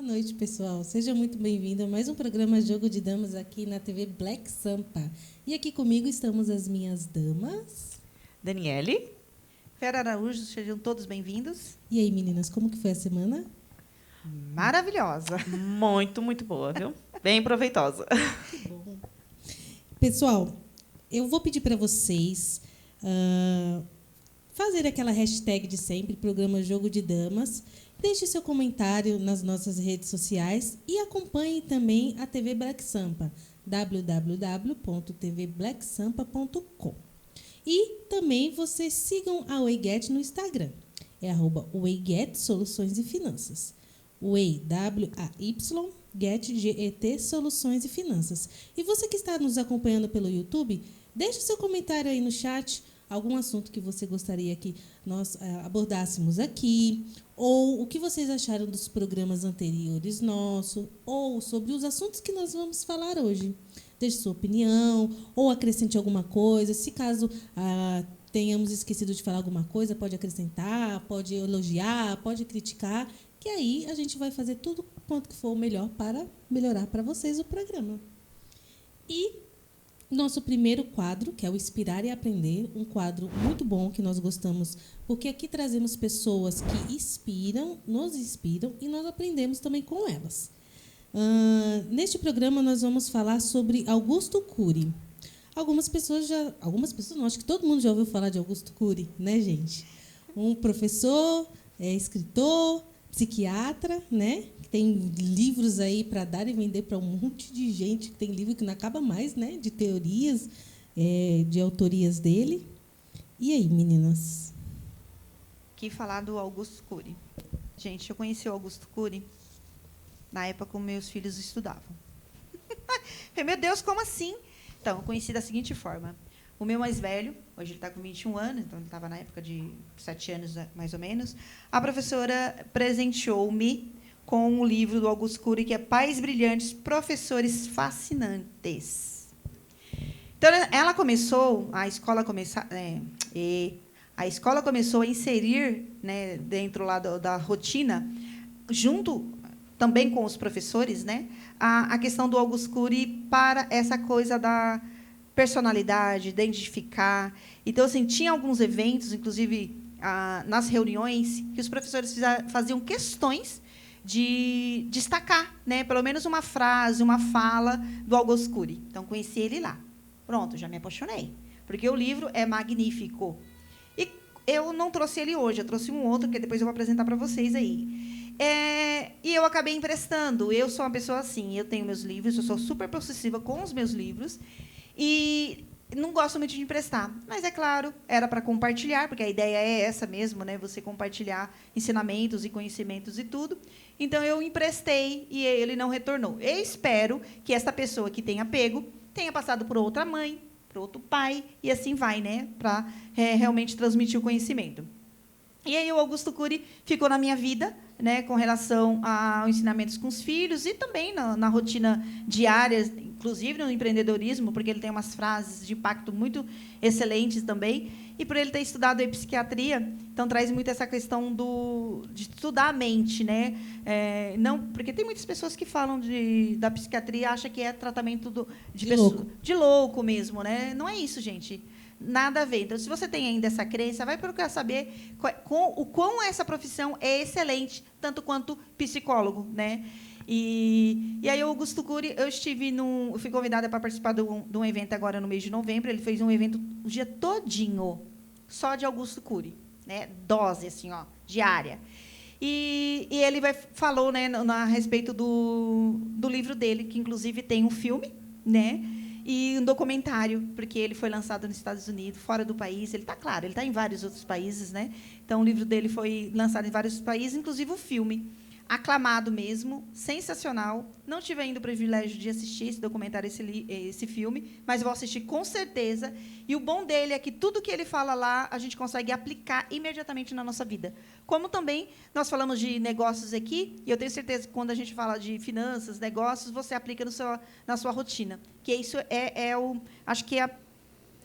Boa noite, pessoal. Seja muito bem-vindo a mais um programa Jogo de Damas aqui na TV Black Sampa. E aqui comigo estamos as minhas damas. Daniele. Vera Araújo, sejam todos bem-vindos. E aí, meninas, como que foi a semana? Maravilhosa. Muito, muito boa, viu? Bem proveitosa. Que bom. Pessoal, eu vou pedir para vocês fazer aquela hashtag de sempre, programa Jogo de Damas. Deixe seu comentário nas nossas redes sociais e acompanhe também a TV Black Sampa, www.tvblacksampa.com. E também vocês sigam a WayGet no Instagram, é @WayGet Soluções e Finanças. Way, W-A-Y, Get, G-E-T, Soluções e Finanças. E você que está nos acompanhando pelo YouTube, deixe seu comentário aí no chat, algum assunto que você gostaria que nós abordássemos aqui, ou o que vocês acharam dos programas anteriores nossos, ou sobre os assuntos que nós vamos falar hoje. Deixe sua opinião, ou acrescente alguma coisa. Se caso tenhamos esquecido de falar alguma coisa, pode acrescentar, pode elogiar, pode criticar, que aí a gente vai fazer tudo quanto for melhor para melhorar para vocês o programa. E nosso primeiro quadro, que é o Inspirar e Aprender, um quadro muito bom que nós gostamos, porque aqui trazemos pessoas que nos inspiram e nós aprendemos também com elas. Neste programa nós vamos falar sobre Augusto Cury. Algumas pessoas não, acho que todo mundo já ouviu falar de Augusto Cury, né, gente? Um professor, escritor, psiquiatra, né? Que tem livros aí para dar e vender para um monte de gente, que tem livro que não acaba mais, né? De teorias, de autorias dele. E aí, meninas? Aqui falar do Augusto Cury. Gente, eu conheci o Augusto Cury na época que meus filhos estudavam. Falei, meu Deus, como assim? Então, eu conheci da seguinte forma. O meu mais velho, hoje ele está com 21 anos, então ele estava na época de 7 anos, mais ou menos. A professora presenteou-me com o livro do Augusto Cury, que é Pais Brilhantes, Professores Fascinantes. Então, ela começou, a escola começou a inserir, né, dentro lá da rotina, junto também com os professores, né, a questão do Augusto Cury para essa coisa da personalidade, identificar. Então, assim, tinha alguns eventos, inclusive nas reuniões, que os professores faziam questões de destacar, né, pelo menos uma frase, uma fala do Augusto Cury. Então, conheci ele lá. Pronto, já me apaixonei, porque o livro é magnífico. E eu não trouxe ele hoje, eu trouxe um outro, que depois eu vou apresentar para vocês aí. E eu acabei emprestando. Eu sou uma pessoa assim, eu tenho meus livros, eu sou super possessiva com os meus livros, e não gosto muito de emprestar. Mas, é claro, era para compartilhar, porque a ideia é essa mesmo, né? Você compartilhar ensinamentos e conhecimentos e tudo. Então, eu emprestei e ele não retornou. Eu espero que essa pessoa que tenha pego tenha passado por outra mãe, por outro pai, e assim vai, né? Para realmente transmitir o conhecimento. E aí o Augusto Cury ficou na minha vida, né, com relação aos ensinamentos com os filhos e também na rotina diária, inclusive no empreendedorismo, porque ele tem umas frases de impacto muito excelentes também. E por ele ter estudado psiquiatria, então traz muito essa questão de estudar a mente, né? Não, porque tem muitas pessoas que falam da psiquiatria e acham que é tratamento de louco mesmo, né? Não é isso, gente. Nada a ver. Então, se você tem ainda essa crença, vai procurar saber o quão essa profissão é excelente, tanto quanto psicólogo, né? E aí, o Augusto Cury, eu fui convidada para participar de um evento agora no mês de novembro. Ele fez um evento o dia todinho, só de Augusto Cury, né? Dose, assim, ó, diária. E ele falou, né, a respeito do livro dele, que, inclusive, tem um filme, né? E um documentário, porque ele foi lançado nos Estados Unidos, fora do país. Ele está em vários outros países, né? Então, o livro dele foi lançado em vários países, inclusive o filme. Aclamado mesmo, sensacional. Não tive ainda o privilégio de assistir esse documentário, esse filme, mas vou assistir com certeza. E o bom dele é que tudo que ele fala lá, a gente consegue aplicar imediatamente na nossa vida. Como também nós falamos de negócios aqui, e eu tenho certeza que quando a gente fala de finanças, negócios, você aplica na sua rotina. Que isso acho que é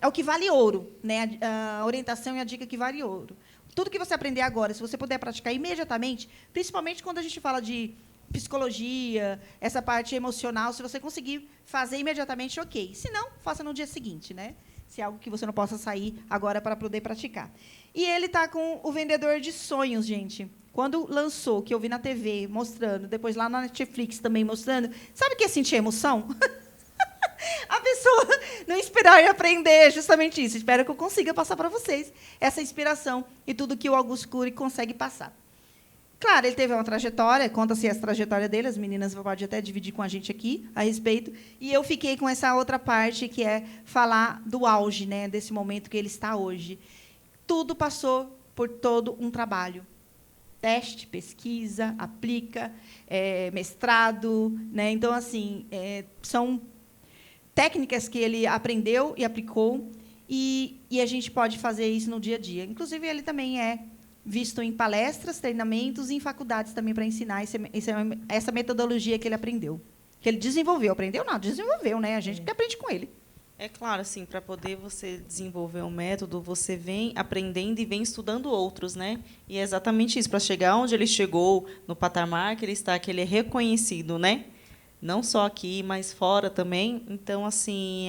o que vale ouro, né? A orientação e a dica que vale ouro. Tudo que você aprender agora, se você puder praticar imediatamente, principalmente quando a gente fala de psicologia, essa parte emocional, se você conseguir fazer imediatamente, ok. Se não, faça no dia seguinte, né? Se é algo que você não possa sair agora para poder praticar. E ele está com o Vendedor de Sonhos, gente. Quando lançou, que eu vi na TV mostrando, depois lá na Netflix também mostrando, sabe o que é sentir emoção? A pessoa não esperar e aprender justamente isso. Espero que eu consiga passar para vocês essa inspiração e tudo que o Augusto Cury consegue passar. Claro, ele teve uma trajetória, conta-se essa trajetória dele, as meninas podem até dividir com a gente aqui a respeito, e eu fiquei com essa outra parte, que é falar do auge, né, desse momento que ele está hoje. Tudo passou por todo um trabalho. Teste, pesquisa, aplica, mestrado, né? Então, assim, são técnicas que ele aprendeu e aplicou, e a gente pode fazer isso no dia a dia. Inclusive, ele também é visto em palestras, treinamentos e em faculdades também para ensinar essa metodologia que ele aprendeu. Que ele desenvolveu. Aprendeu? Não, desenvolveu, né? A gente que aprende com ele. É claro, assim, para poder você desenvolver um método, você vem aprendendo e vem estudando outros, né? E é exatamente isso, para chegar onde ele chegou, no patamar que ele está, que ele é reconhecido, né? Não só aqui, mas fora também. Então, assim,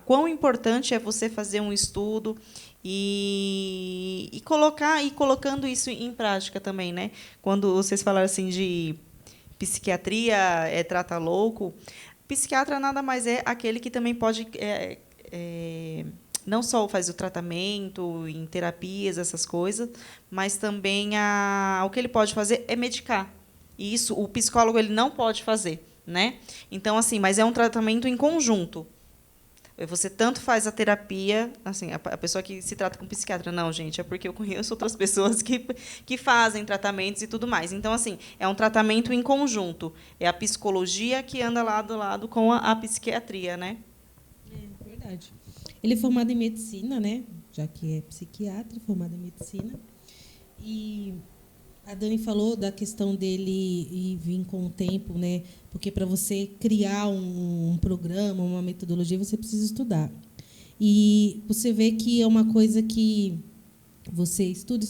quão importante é você fazer um estudo e colocando isso em prática também, né? Quando vocês falaram assim de psiquiatria trata louco, psiquiatra nada mais é aquele que também pode não só faz o tratamento em terapias, essas coisas, mas também o que ele pode fazer é medicar. E isso o psicólogo ele não pode fazer, né? Então, assim, mas é um tratamento em conjunto. Você tanto faz a terapia, assim, a pessoa que se trata com psiquiatra, não, gente, é porque eu conheço outras pessoas que fazem tratamentos e tudo mais. Então, assim, é um tratamento em conjunto. É a psicologia que anda lado a lado com a psiquiatria, né? É verdade. Ele é formado em medicina, né? Já que é psiquiatra, formado em medicina. E a Dani falou da questão dele e vir com o tempo, né? Porque para você criar um programa, uma metodologia, você precisa estudar. E você vê que é uma coisa que você estuda,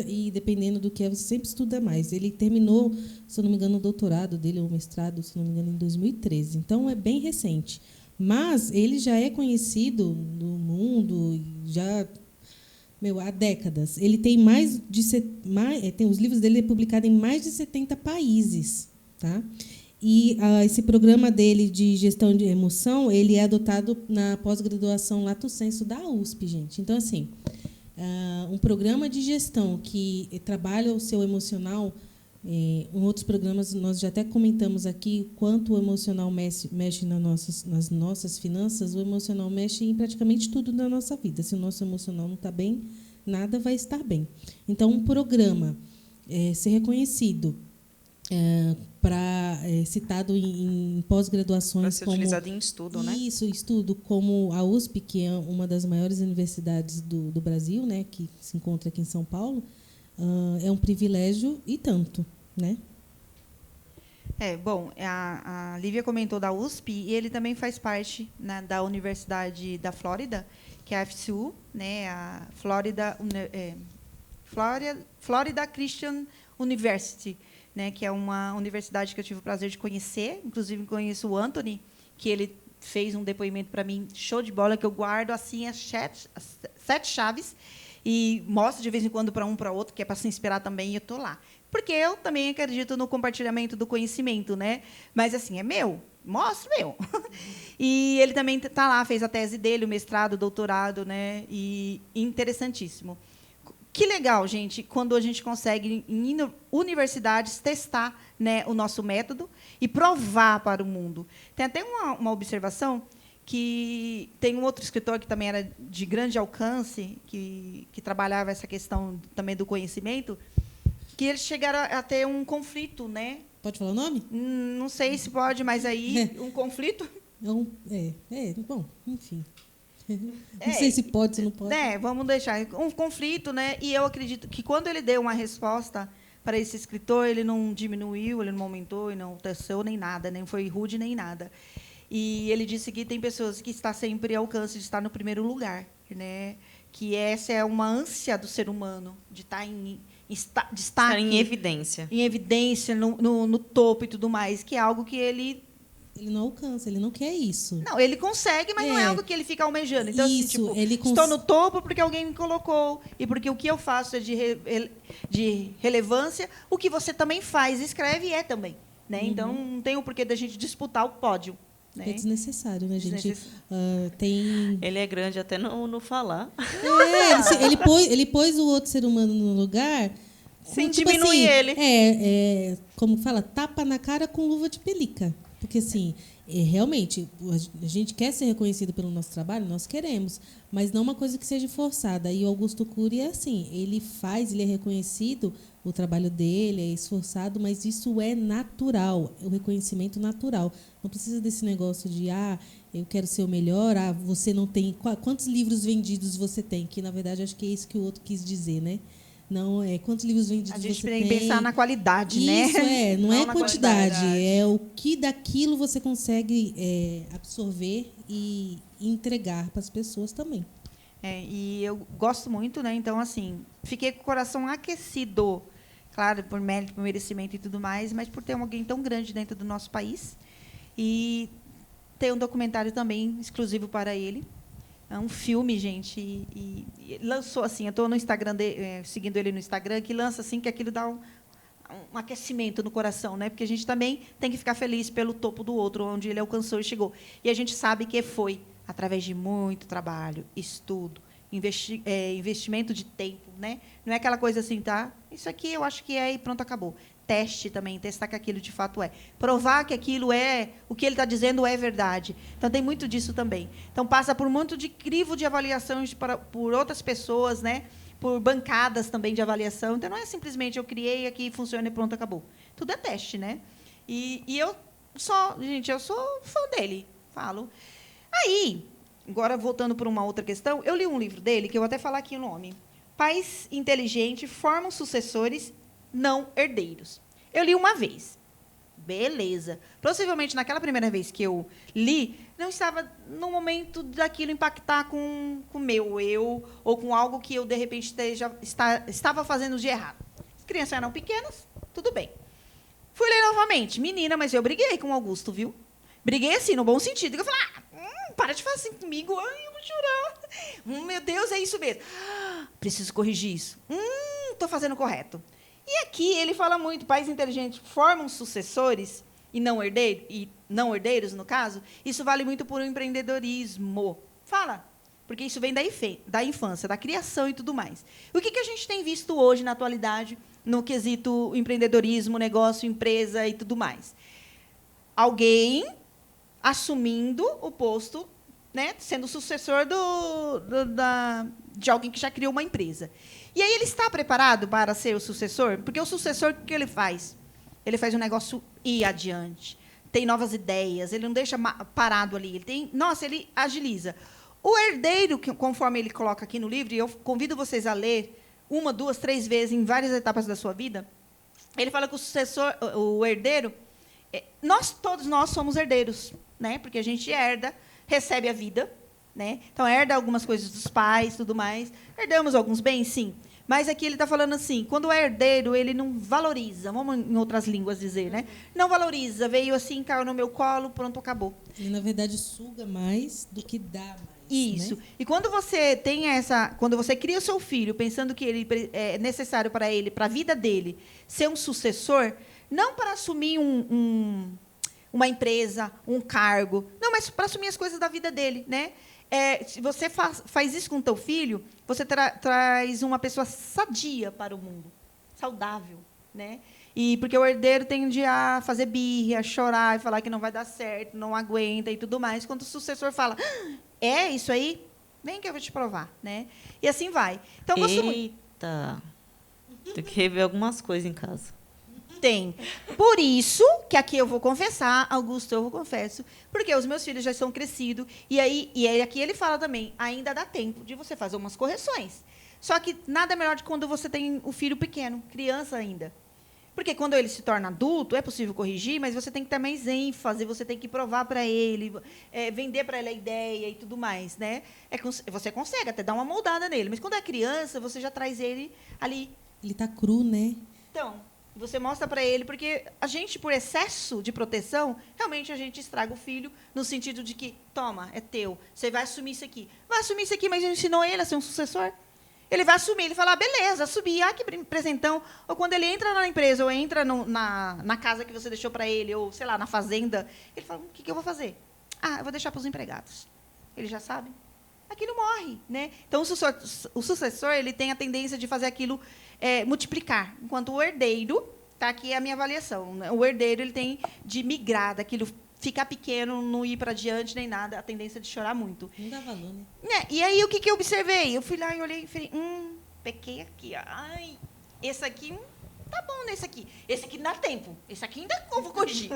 e dependendo do que é, você sempre estuda mais. Ele terminou, se eu não me engano, o doutorado dele, ou o mestrado, se eu não me engano, em 2013. Então, é bem recente. Mas ele já é conhecido no mundo, já... há décadas. Ele tem tem os livros dele publicados em mais de 70 países, tá? E esse programa dele de gestão de emoção, ele é adotado na pós-graduação Lato Sensu da USP, gente. Então, assim, um programa de gestão que trabalha o seu emocional, em outros programas nós já até comentamos aqui quanto o emocional mexe nas nossas finanças, o emocional mexe em praticamente tudo da nossa vida. Se o nosso emocional não está bem, nada vai estar bem. Então, um programa ser reconhecido, citado em pós-graduações... Para ser utilizado em estudo, né? Isso, estudo, como a USP, que é uma das maiores universidades do Brasil, né, que se encontra aqui em São Paulo, é um privilégio e tanto, né? Bom, a Lívia comentou da USP, e ele também faz parte, né, da Universidade da Flórida, que é a FCU, né, a Florida Christian University, né, que é uma universidade que eu tive o prazer de conhecer. Inclusive, conheço o Anthony, que ele fez um depoimento para mim, show de bola, que eu guardo assim as 7 chaves e mostro de vez em quando para um para outro, que é para se inspirar também, e eu estou lá. Porque eu também acredito no compartilhamento do conhecimento, né? Mas, assim, é meu, mostro meu. E ele também está lá, fez a tese dele, o mestrado, o doutorado, né? E interessantíssimo. Que legal, gente, quando a gente consegue, em universidades, testar, né, o nosso método e provar para o mundo. Tem até uma observação que tem um outro escritor que também era de grande alcance, que trabalhava essa questão também do conhecimento, que eles chegaram a ter um conflito, né? Pode falar o nome? Não sei se pode, mas aí um conflito. Bom, enfim. Não sei se pode, se não pode. Vamos deixar. Um conflito, né? E eu acredito que quando ele deu uma resposta para esse escritor, ele não diminuiu, ele não aumentou, ele não teceu nem nada, nem foi rude, nem nada. E ele disse que tem pessoas que estão sempre ao alcance de estar no primeiro lugar, né? Que essa é uma ânsia do ser humano, de estar destaque, Estar em evidência. no topo e tudo mais, que é algo que ele não alcança, ele não quer isso. Não, ele consegue, mas não é algo que ele fica almejando. Então, Isso, assim, tipo, ele estou no topo porque alguém me colocou. E porque o que eu faço é de relevância, o que você também faz, escreve e é também. Né? Então, não tem o porquê da gente disputar o pódio. Né? É desnecessário, né, gente? Tem... Ele é grande até no falar. Ele pôs o outro ser humano no lugar... Sem diminuir ele. Como fala, tapa na cara com luva de pelica. Porque, assim, realmente, a gente quer ser reconhecido pelo nosso trabalho, nós queremos, mas não uma coisa que seja forçada. E o Augusto Cury é assim, ele é reconhecido, o trabalho dele é esforçado, mas isso é natural, é o reconhecimento natural. Não precisa desse negócio de, eu quero ser o melhor, você não tem... Quantos livros vendidos você tem? Que, na verdade, acho que é isso que o outro quis dizer, né? Não é quantos livros vendidos você tem. A gente tem que pensar na qualidade, né? Isso não é quantidade, é o que daquilo você consegue absorver e entregar para as pessoas também. E eu gosto muito, né? Então, assim, fiquei com o coração aquecido, claro, por mérito, por merecimento e tudo mais, mas por ter alguém tão grande dentro do nosso país. E tem um documentário também exclusivo para ele. É um filme, gente, e lançou assim, eu estou no Instagram, seguindo ele no Instagram, que lança assim, que aquilo dá um aquecimento no coração, né? Porque a gente também tem que ficar feliz pelo topo do outro, onde ele alcançou e chegou. E a gente sabe que foi através de muito trabalho, estudo, investimento de tempo, né? Não é aquela coisa assim, tá? Isso aqui eu acho que é e pronto, acabou. Teste também, testar que aquilo de fato é. Provar que aquilo é, o que ele está dizendo é verdade. Então, tem muito disso também. Então, passa por muito de crivo de avaliação por outras pessoas, né? Por bancadas também de avaliação. Então, não é simplesmente eu criei aqui, funciona e pronto, acabou. Tudo é teste, né? E eu sou fã dele, falo. Aí, agora voltando para uma outra questão, eu li um livro dele, que eu vou até falar aqui o nome. Pais inteligentes formam sucessores não herdeiros. Eu li uma vez. Beleza. Possivelmente, naquela primeira vez que eu li, não estava no momento daquilo impactar com o meu eu, ou com algo que eu, de repente, estava fazendo de errado. As crianças eram pequenas, tudo bem. Fui ler novamente. Menina, mas eu briguei com o Augusto, viu? Briguei assim, no bom sentido. Eu falei, para de fazer assim comigo. Ai, eu vou chorar. Meu Deus, é isso mesmo. Preciso corrigir isso. Estou fazendo correto. E aqui ele fala muito, pais inteligentes formam sucessores e não herdeiros, no caso. Isso vale muito por um empreendedorismo. Fala, porque isso vem da infância, da criação e tudo mais. O que a gente tem visto hoje, na atualidade, no quesito empreendedorismo, negócio, empresa e tudo mais? Alguém assumindo o posto, né, sendo sucessor de alguém que já criou uma empresa. E aí ele está preparado para ser o sucessor? Porque o sucessor, o que ele faz? Ele faz o negócio ir adiante. Tem novas ideias, ele não deixa parado ali. Ele agiliza. O herdeiro, conforme ele coloca aqui no livro, e eu convido vocês a ler 1, 2, 3 vezes em várias etapas da sua vida, ele fala que o herdeiro, todos nós somos herdeiros, né? Porque a gente herda, recebe a vida, né? Então, herda algumas coisas dos pais, tudo mais. Herdamos alguns bens, sim. Mas aqui ele está falando assim, quando é herdeiro, ele não valoriza, vamos em outras línguas dizer, né? Não valoriza, veio assim, caiu no meu colo, pronto, acabou. Ele, na verdade, suga mais do que dá mais. Isso. Né? E quando você quando você cria o seu filho, pensando que ele é necessário para ele, para a vida dele, ser um sucessor, não para assumir uma empresa, um cargo, não, mas para assumir as coisas da vida dele, né? Se você faz isso com o teu filho, você traz uma pessoa sadia para o mundo, saudável, né? E porque o herdeiro tende a fazer birra, a chorar e falar que não vai dar certo, não aguenta e tudo mais. Quando o sucessor fala, é isso aí? Vem que eu vou te provar, né? E assim vai. Então, Eita! Tem que rever algumas coisas em casa. Tem. Por isso que aqui eu vou confessar, Augusto, eu confesso, porque os meus filhos já estão crescidos, e aí aqui ele fala também, ainda dá tempo de você fazer umas correções. Só que nada melhor de quando você tem o filho pequeno, criança ainda. Porque quando ele se torna adulto, é possível corrigir, mas você tem que ter mais ênfase, você tem que provar para ele, vender para ele a ideia e tudo mais, né? Você consegue até dar uma moldada nele, mas quando é criança, você já traz ele ali Ele tá cru, né? Então, você mostra para ele, porque a gente, por excesso de proteção, realmente a gente estraga o filho, no sentido de que, toma, é teu, você vai assumir isso aqui. Vai assumir isso aqui, mas ensinou ele a ser um sucessor? Ele vai assumir, ele fala, beleza, assumi, que presentão. Ou quando ele entra na empresa, ou entra na casa que você deixou para ele, ou, sei lá, na fazenda, ele fala, o que eu vou fazer? Eu vou deixar para os empregados. Ele já sabe. Aquilo morre, né? Então, o sucessor ele tem a tendência de fazer aquilo multiplicar, enquanto o herdeiro, tá aqui a minha avaliação, né? O herdeiro ele tem de migrar daquilo, ficar pequeno, não ir para adiante nem nada, a tendência de chorar muito. Não dá valor, né? E aí, o que eu observei? Eu fui lá e olhei e falei, pequei aqui, ai, esse aqui, tá bom nesse aqui. Esse aqui dá tempo, esse aqui ainda eu vou corrigir.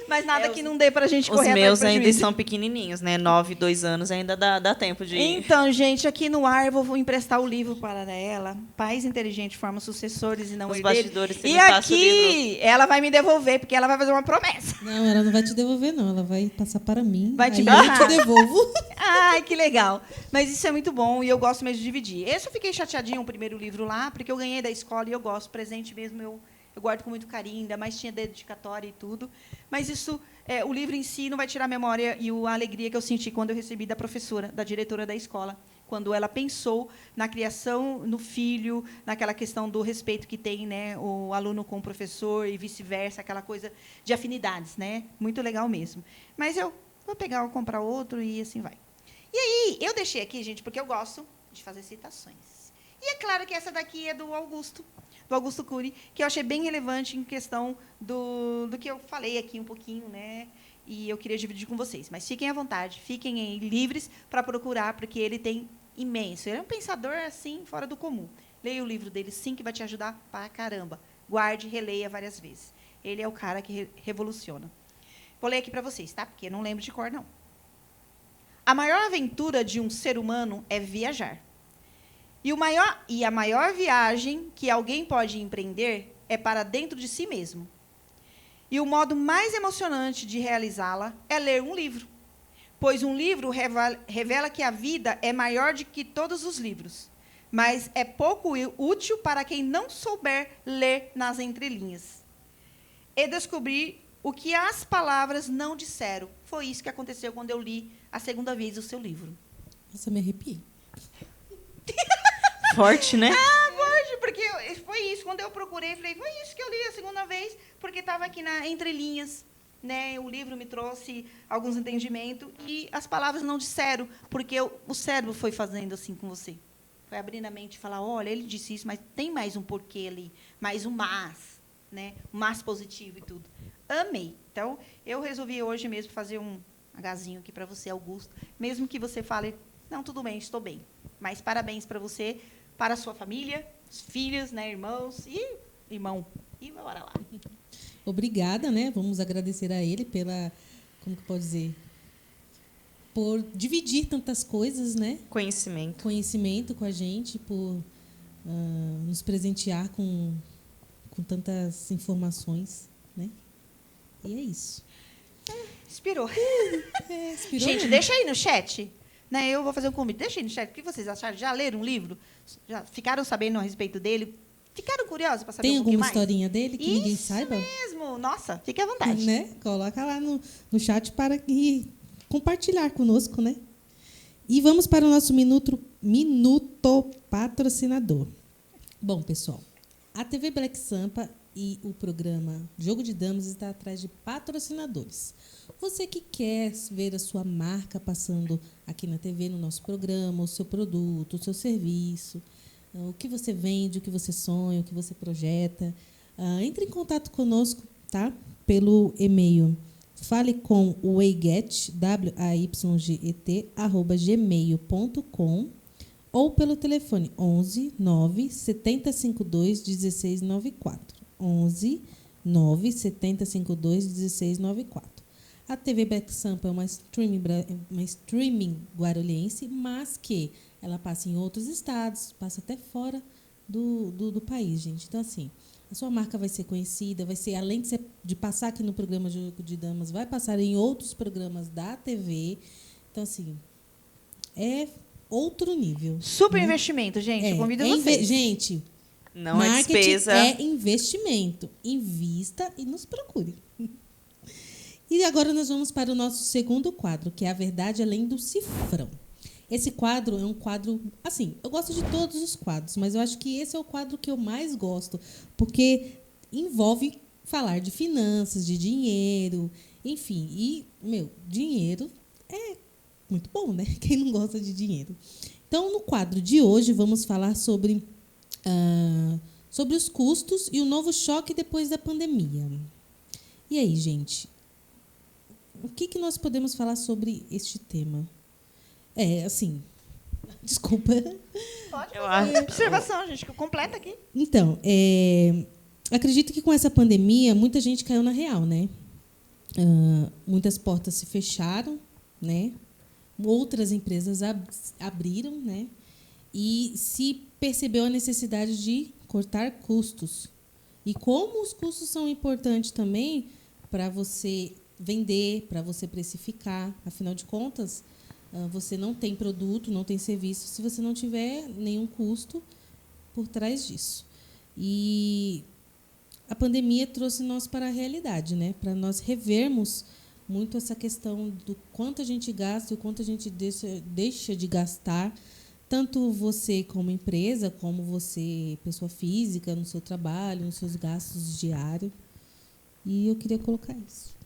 Mas nada que não dê para a gente correr atrás do prejuízo. Os meus ainda são pequenininhos, né? 9, 2 anos, ainda dá tempo de... Então, gente, aqui no ar eu vou emprestar o livro para ela. Pais inteligentes formam sucessores e não os herdeiros. Bastidores. E aqui ela vai me devolver, porque ela vai fazer uma promessa. Não, ela não vai te devolver, não. Ela vai passar para mim. Vai te aí barrar. eu te devolvo. Ai, que legal. Mas isso é muito bom e eu gosto mesmo de dividir. Esse eu fiquei chateadinha o primeiro livro lá, porque eu ganhei da escola e eu gosto. Presente mesmo, eu guardo com muito carinho, ainda mais tinha dedicatória e tudo. Mas isso, o livro em si não vai tirar a memória e a alegria que eu senti quando eu recebi da professora, da diretora da escola, quando ela pensou na criação, no filho, naquela questão do respeito que tem, né, o aluno com o professor e vice-versa, aquela coisa de afinidades, né? Muito legal mesmo. Mas eu vou pegar ou comprar outro e assim vai. E aí, eu deixei aqui, gente, porque eu gosto de fazer citações. E é claro que essa daqui é do Augusto Cury, que eu achei bem relevante em questão do que eu falei aqui um pouquinho, né? E eu queria dividir com vocês. Mas fiquem à vontade, fiquem aí livres para procurar, porque ele tem imenso. Ele é um pensador, assim, fora do comum. Leia o livro dele, sim, que vai te ajudar pra caramba. Guarde, releia várias vezes. Ele é o cara que revoluciona. Vou ler aqui para vocês, tá? Porque eu não lembro de cor, não. A maior aventura de um ser humano é viajar. E a maior viagem que alguém pode empreender é para dentro de si mesmo. E o modo mais emocionante de realizá-la é ler um livro, pois um livro revela que a vida é maior do que todos os livros, mas é pouco útil para quem não souber ler nas entrelinhas e descobrir o que as palavras não disseram. Foi isso que aconteceu quando eu li a segunda vez o seu livro. Nossa, me arrepiei. Forte, né? Forte, porque foi isso. Quando eu procurei, falei, foi isso que eu li a segunda vez, porque estava aqui na entrelinhas, né? O livro me trouxe alguns entendimentos e as palavras não disseram, porque o cérebro foi fazendo assim com você. Foi abrindo a mente e falar, olha, ele disse isso, mas tem mais um porquê ali, mais um mas, né? Um mas positivo e tudo. Amei. Então, eu resolvi hoje mesmo fazer um agazinho aqui para você, Augusto, mesmo que você fale, não, tudo bem, estou bem. Mas parabéns para você, para a sua família, os filhos, né, irmãos e irmão. E bora lá. Obrigada, né? Vamos agradecer a ele pela, como que pode dizer, por dividir tantas coisas, né? Conhecimento com a gente, por nos presentear com tantas informações, né? E é isso. Inspirou. Inspirou. Gente, deixa aí no chat. Né, eu vou fazer um convite. Deixa aí no chat. O que vocês acharam? Já leram um livro? Já ficaram sabendo a respeito dele? Ficaram curiosos para saber Tem um pouquinho alguma mais? historinha dele que ninguém saiba? Isso mesmo. Nossa, fique à vontade. Né? Coloca lá no chat para compartilhar conosco, né? E vamos para o nosso minuto patrocinador. Bom, pessoal, a TV Black Sampa e o programa Jogo de Damas está atrás de patrocinadores. Você que quer ver a sua marca passando aqui na TV, no nosso programa, o seu produto, o seu serviço, o que você vende, o que você sonha, o que você projeta, entre em contato conosco, tá? Pelo e-mail fale com o wayget, wayget@gmail.com ou pelo telefone 11 9 7052 1694. 11 9 7052 1694. A TV Black Sampa é uma streaming guarulhense, mas que ela passa em outros estados, passa até fora do país, gente. Então, assim, a sua marca vai ser conhecida, vai ser, além de passar aqui no programa Jogo de Damas, vai passar em outros programas da TV. Então, assim, é outro nível. Super né? investimento, gente. Eu convido vocês. Gente, Não é Marketing despesa. é investimento. Invista e nos procure. E agora nós vamos para o nosso segundo quadro, que é A Verdade Além do Cifrão. Esse quadro é um quadro... Assim, eu gosto de todos os quadros, mas eu acho que esse é o quadro que eu mais gosto, porque envolve falar de finanças, de dinheiro, enfim. E, dinheiro é muito bom, né? Quem não gosta de dinheiro? Então, no quadro de hoje, vamos falar sobre os custos e o novo choque depois da pandemia. E aí, gente? O que nós podemos falar sobre este tema? Desculpa. Pode Eu fazer acho- observação, gente, que eu completo aqui. Então, acredito que com essa pandemia, muita gente caiu na real, né? Muitas portas se fecharam, né? Outras empresas abriram, né? E se percebeu a necessidade de cortar custos. E como os custos são importantes também para você vender, para você precificar. Afinal de contas, você não tem produto, não tem serviço, se você não tiver nenhum custo por trás disso. E a pandemia trouxe nós para a realidade, né? Para nós revermos muito essa questão do quanto a gente gasta e o quanto a gente deixa de gastar, tanto você como empresa, como você, pessoa física, no seu trabalho, nos seus gastos diários. E eu queria colocar isso.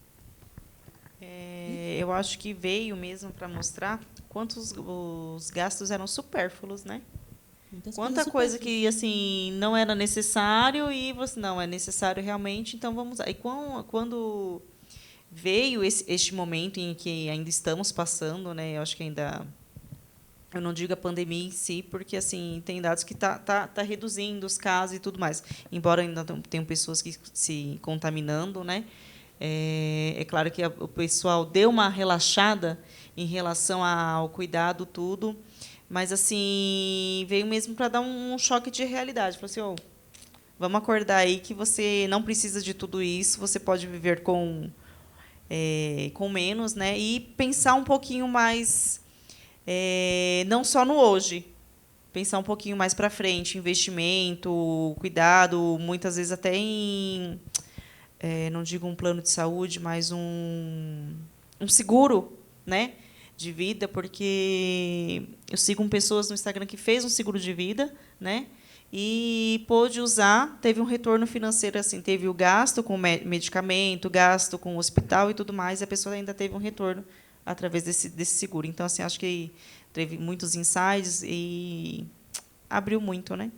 Eu acho que veio mesmo para mostrar quantos os gastos eram supérfluos, né? Muitas Quanta coisas coisa supérfluas. que assim não era necessário e você não é necessário realmente, então vamos aí quando veio este momento em que ainda estamos passando, né? Eu acho que ainda eu não digo a pandemia em si, porque assim tem dados que tá reduzindo os casos e tudo mais, embora ainda tenham pessoas que se contaminando, né? É claro que o pessoal deu uma relaxada em relação ao cuidado, tudo, mas assim veio mesmo para dar um choque de realidade. Falou assim, vamos acordar aí que você não precisa de tudo isso, você pode viver com menos, né? E pensar um pouquinho mais, não só no hoje, pensar um pouquinho mais para frente, investimento, cuidado, muitas vezes até em não digo um plano de saúde, mas um seguro, né, de vida, porque eu sigo pessoas no Instagram que fez um seguro de vida, né, e pôde usar, teve um retorno financeiro, assim, teve o gasto com medicamento, gasto com hospital e tudo mais, e a pessoa ainda teve um retorno através desse seguro. Então, assim, acho que teve muitos insights e abriu muito, né?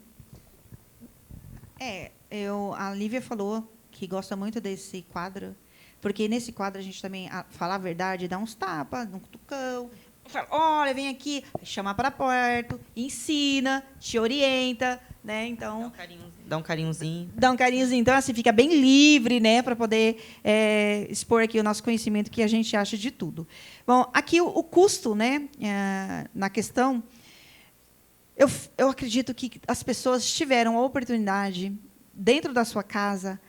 A Lívia falou que gosta muito desse quadro, porque nesse quadro a gente também, falar a verdade, dá uns tapas, um cutucão, fala, olha, vem aqui, chama para perto, ensina, te orienta, né? Então, Dá um carinhozinho. dá um carinhozinho. Então, assim, fica bem livre, né, para poder expor aqui o nosso conhecimento, que a gente acha de tudo. Bom, aqui o custo, né, na questão, eu acredito que as pessoas tiveram a oportunidade, dentro da sua casa,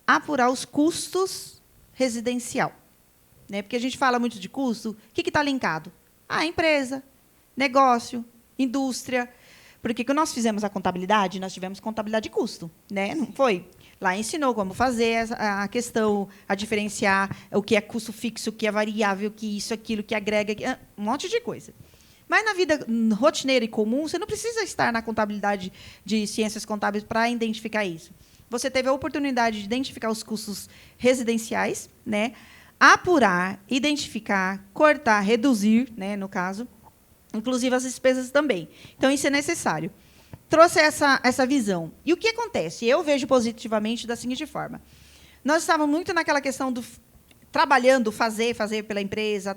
apurar os custos residencial, né? Porque a gente fala muito de custo, o que está linkado? Empresa, negócio, indústria. Porque quando nós fizemos a contabilidade, nós tivemos contabilidade de custo, né? Não foi? Lá ensinou como fazer a questão, a diferenciar o que é custo fixo, o que é variável, o que isso, aquilo, o que agrega, um monte de coisa. Mas na vida rotineira e comum, você não precisa estar na contabilidade de ciências contábeis para identificar isso. Você teve a oportunidade de identificar os custos residenciais, né? Apurar, identificar, cortar, reduzir, né, no caso, inclusive as despesas também. Então, isso é necessário. Trouxe essa visão. E o que acontece? Eu vejo positivamente da seguinte forma. Nós estávamos muito naquela questão do trabalhando, fazer pela empresa,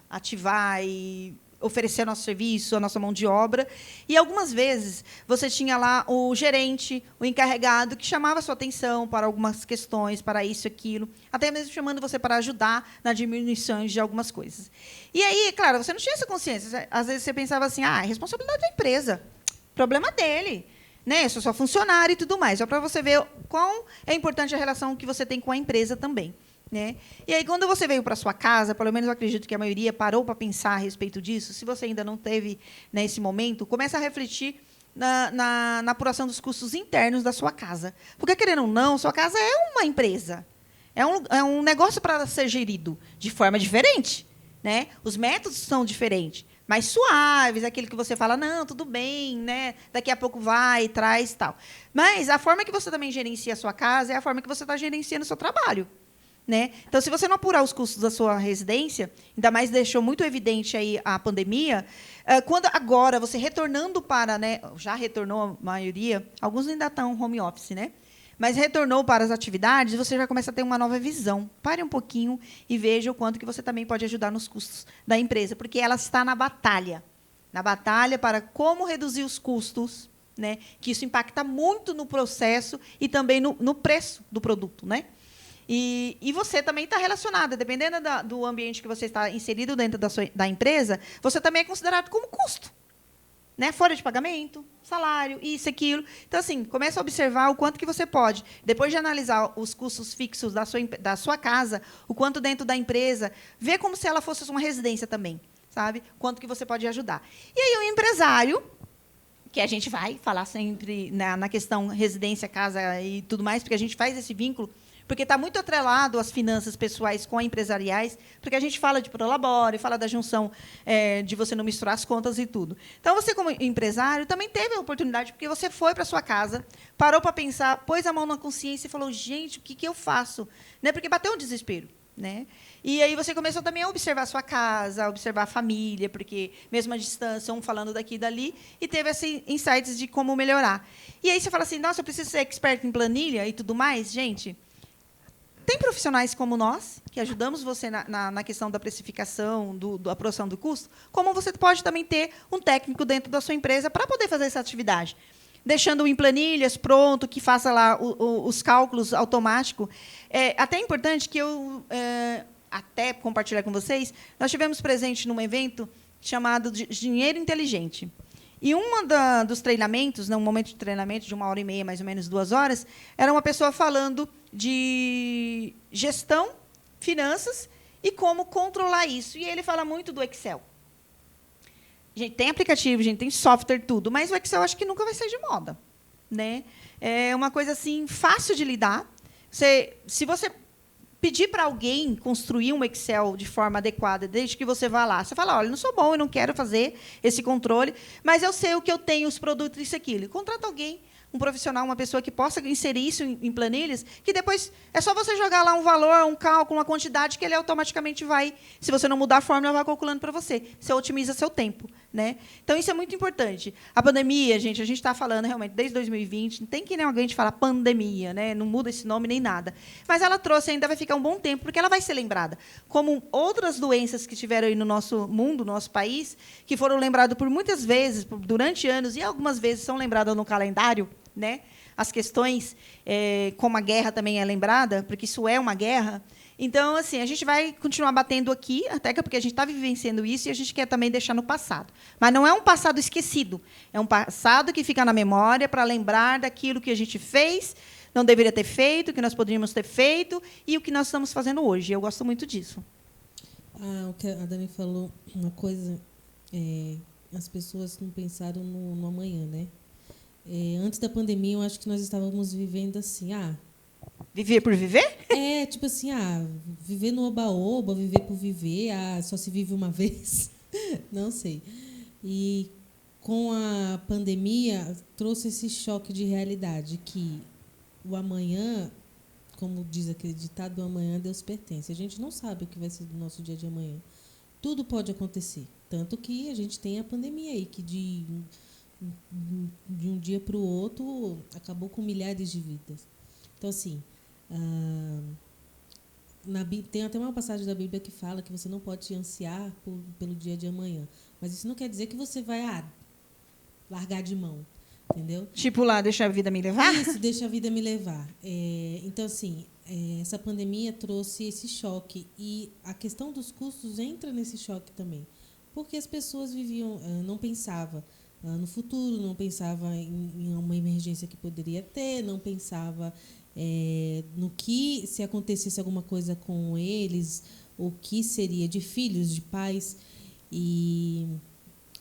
ativar e oferecer nosso serviço, a nossa mão de obra. E, algumas vezes, você tinha lá o gerente, o encarregado, que chamava a sua atenção para algumas questões, para isso, aquilo, até mesmo chamando você para ajudar na diminuição de algumas coisas. E aí, claro, você não tinha essa consciência. Às vezes você pensava assim, é responsabilidade da empresa, problema dele, né? Eu sou só funcionário e tudo mais. Só para você ver quão é importante a relação que você tem com a empresa também. Né? E aí, quando você veio para a sua casa, pelo menos eu acredito que a maioria parou para pensar a respeito disso, se você ainda não teve, né, esse momento, começa a refletir na apuração dos custos internos da sua casa. Porque, querendo ou não, sua casa é uma empresa. É um negócio para ser gerido de forma diferente. Né? Os métodos são diferentes, mais suaves, aquele que você fala, não, tudo bem, né? Daqui a pouco vai, traz tal. Mas a forma que você também gerencia a sua casa é a forma que você está gerenciando o seu trabalho. Né? Então, se você não apurar os custos da sua residência, ainda mais deixou muito evidente aí a pandemia, quando agora você retornando para, né, já retornou a maioria, alguns ainda estão home office, né? Mas retornou para as atividades, você já começa a ter uma nova visão. Pare um pouquinho e veja o quanto que você também pode ajudar nos custos da empresa, porque ela está na batalha para como reduzir os custos, né? Que isso impacta muito no processo e também no preço do produto, né? E você também está relacionada, dependendo do ambiente que você está inserido dentro da empresa, você também é considerado como custo. Né? Folha de pagamento, salário, isso, aquilo. Então, assim, começa a observar o quanto que você pode, depois de analisar os custos fixos da sua casa, o quanto dentro da empresa, ver como se ela fosse uma residência também, sabe? Quanto que você pode ajudar. E aí, o empresário, que a gente vai falar sempre na questão residência, casa e tudo mais, porque a gente faz esse vínculo, porque está muito atrelado as finanças pessoais com as empresariais, porque a gente fala de prolabore, fala da junção de você não misturar as contas e tudo. Então, você, como empresário, também teve a oportunidade, porque você foi para a sua casa, parou para pensar, pôs a mão na consciência e falou, gente, o que eu faço? Né? Porque bateu um desespero. Né? E aí você começou também a observar a sua casa, a observar a família, porque mesmo à distância, um falando daqui e dali, e teve esses insights de como melhorar. E aí você fala assim, nossa, eu preciso ser expert em planilha e tudo mais? Gente, tem profissionais como nós, que ajudamos você na questão da precificação, da apuração do custo, como você pode também ter um técnico dentro da sua empresa para poder fazer essa atividade. Deixando em planilhas pronto, que faça lá os cálculos automáticos. É até importante que eu até compartilhar com vocês, nós tivemos presente num evento chamado de Dinheiro Inteligente. E dos treinamentos, um momento de treinamento de 1h30, mais ou menos 2 horas, era uma pessoa falando de gestão, finanças e como controlar isso. E ele fala muito do Excel. Gente, tem aplicativo, gente, tem software, tudo, mas o Excel acho que nunca vai sair de moda. Né? É uma coisa assim fácil de lidar. Se você pedir para alguém construir um Excel de forma adequada, desde que você vá lá, você fala, olha, eu não sou bom, eu não quero fazer esse controle, mas eu sei o que eu tenho, os produtos, isso e aquilo. Contrata alguém, um profissional, uma pessoa que possa inserir isso em planilhas, que depois é só você jogar lá um valor, um cálculo, uma quantidade, que ele automaticamente vai, se você não mudar a fórmula, vai calculando para você. Você otimiza seu tempo. Né? Então, isso é muito importante. A pandemia, gente, a gente está falando realmente desde 2020, não tem que nem alguém te falar pandemia, né? Não muda esse nome nem nada. Mas ela trouxe, ainda vai ficar um bom tempo, porque ela vai ser lembrada. Como outras doenças que tiveram aí no nosso mundo, no nosso país, que foram lembradas por muitas vezes, durante anos, e algumas vezes são lembradas no calendário, né? As questões, como a guerra também é lembrada, porque isso é uma guerra. Então, assim, a gente vai continuar batendo aqui, até porque a gente está vivenciando isso e a gente quer também deixar no passado. Mas não é um passado esquecido, é um passado que fica na memória para lembrar daquilo que a gente fez, não deveria ter feito, o que nós poderíamos ter feito e o que nós estamos fazendo hoje. Eu gosto muito disso. O que a Dani falou, uma coisa, as pessoas não pensaram no amanhã, né? Antes da pandemia, eu acho que nós estávamos vivendo assim, viver por viver? Tipo assim, viver no oba-oba, viver por viver, só se vive uma vez. Não sei. E com a pandemia, trouxe esse choque de realidade, que o amanhã, como diz aquele ditado, o amanhã Deus pertence. A gente não sabe o que vai ser do nosso dia de amanhã. Tudo pode acontecer. Tanto que a gente tem a pandemia aí, que de um dia para o outro acabou com milhares de vidas. Então, assim, tem até uma passagem da Bíblia que fala que você não pode ansiar pelo dia de amanhã. Mas isso não quer dizer que você vai largar de mão, entendeu? Tipo lá, deixa a vida me levar? Isso, deixa a vida me levar. Então, assim, essa pandemia trouxe esse choque. E a questão dos custos entra nesse choque também. Porque as pessoas não pensavam no futuro, não pensava em uma emergência que poderia ter, não pensava no que, se acontecesse alguma coisa com eles, o que seria de filhos, de pais. E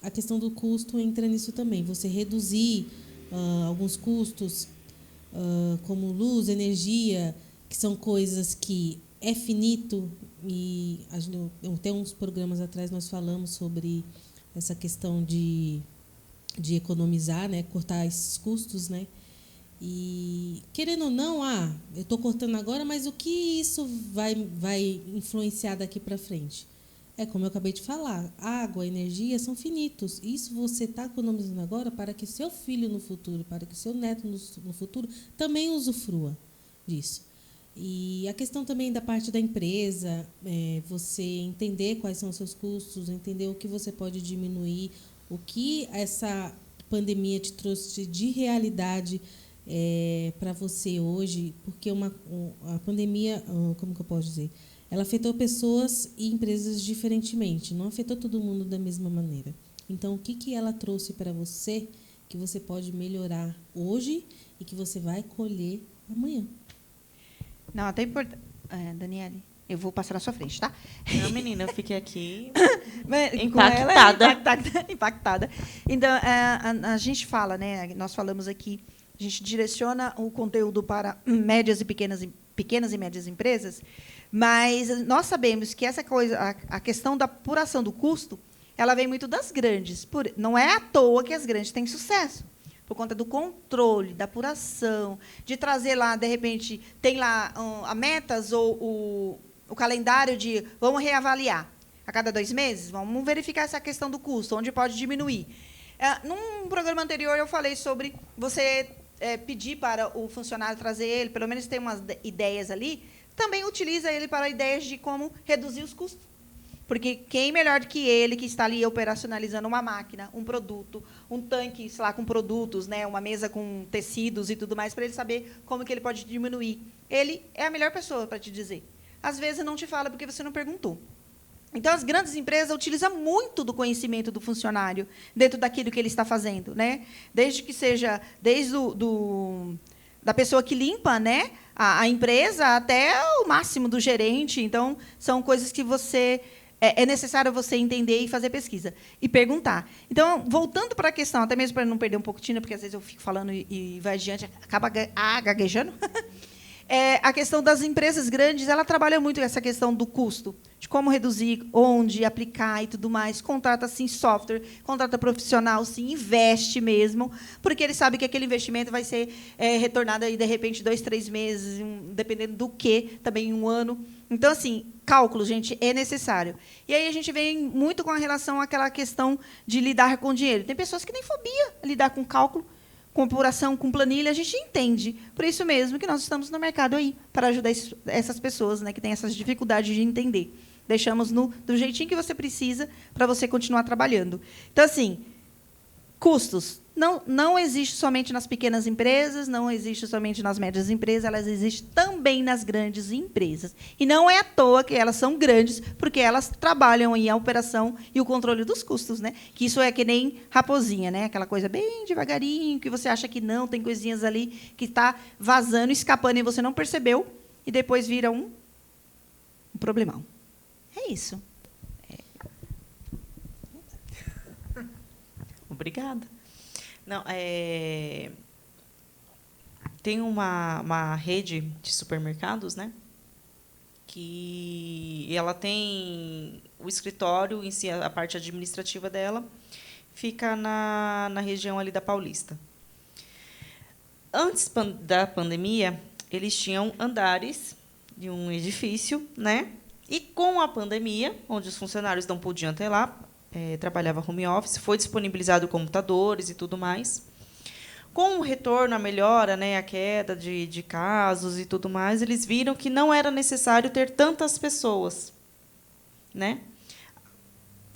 a questão do custo entra nisso também. Você reduzir alguns custos, como luz, energia, que são coisas que é finito, e até uns programas atrás nós falamos sobre essa questão de economizar, né, cortar esses custos, né? E querendo ou não, eu estou cortando agora, mas o que isso vai influenciar daqui para frente? É como eu acabei de falar, água, energia são finitos. Isso você está economizando agora para que seu filho no futuro, para que seu neto no futuro também usufrua disso. E a questão também da parte da empresa, você entender quais são os seus custos, entender o que você pode diminuir, o que essa pandemia te trouxe de realidade para você hoje, porque a pandemia, como que eu posso dizer? Ela afetou pessoas e empresas diferentemente, não afetou todo mundo da mesma maneira. Então, o que ela trouxe para você que você pode melhorar hoje e que você vai colher amanhã? Não, até importante. Daniele, eu vou passar na sua frente, tá? Não, menina, eu fiquei aqui impactada. Então, a gente fala, né? Nós falamos aqui, a gente direciona o conteúdo para médias e pequenas e médias empresas, mas nós sabemos que essa coisa, a questão da apuração do custo, ela vem muito das grandes. Não é à toa que as grandes têm sucesso. Por conta do controle, da apuração, de trazer lá, de repente, tem lá a metas ou o calendário de vamos reavaliar a cada 2 meses, vamos verificar essa questão do custo, onde pode diminuir. Num programa anterior, eu falei sobre você pedir para o funcionário trazer ele, pelo menos tem umas ideias ali, também utiliza ele para ideias de como reduzir os custos. Porque quem melhor do que ele, que está ali operacionalizando uma máquina, um produto, um tanque, sei lá, com produtos, né, uma mesa com tecidos e tudo mais, para ele saber como que ele pode diminuir. Ele é a melhor pessoa para te dizer. Às vezes não te fala porque você não perguntou. Então, as grandes empresas utilizam muito do conhecimento do funcionário dentro daquilo que ele está fazendo, né? Desde que seja da pessoa que limpa, né, a empresa até o máximo do gerente. Então, são coisas que é necessário você entender e fazer pesquisa. E perguntar. Então, voltando para a questão, até mesmo para não perder um pouco, porque às vezes eu fico falando e vai adiante, acaba gaguejando. A questão das empresas grandes, ela trabalha muito essa questão do custo, de como reduzir, onde aplicar e tudo mais. Contrata, sim, software, contrata profissional, sim, investe mesmo, porque ele sabe que aquele investimento vai ser retornado, aí, de repente, 2, 3 meses, dependendo do quê, também 1 ano. Então, assim, cálculo, gente, é necessário. E aí a gente vem muito com a relação àquela questão de lidar com dinheiro. Tem pessoas que têm fobia a lidar com cálculo, com apuração, com planilha, a gente entende. Por isso mesmo que nós estamos no mercado aí, para ajudar essas pessoas, né, que têm essas dificuldades de entender. Deixamos do jeitinho que você precisa para você continuar trabalhando. Então, assim, custos. Não existe somente nas pequenas empresas, não existe somente nas médias empresas, elas existem também nas grandes empresas. E não é à toa que elas são grandes, porque elas trabalham em a operação e o controle dos custos, né? Que isso é que nem raposinha, né? Aquela coisa bem devagarinho, que você acha que não, tem coisinhas ali que está vazando, escapando e você não percebeu, e depois vira um problemão. É isso. Obrigada. Não, tem uma rede de supermercados, né, que ela tem o escritório em si, a parte administrativa dela fica na região ali da Paulista. Antes da pandemia, eles tinham andares de um edifício, né? E com a pandemia, onde os funcionários não podiam ter lá, trabalhava home office, foi disponibilizado computadores e tudo mais. Com o retorno, a melhora, né, a queda de casos e tudo mais, eles viram que não era necessário ter tantas pessoas, né?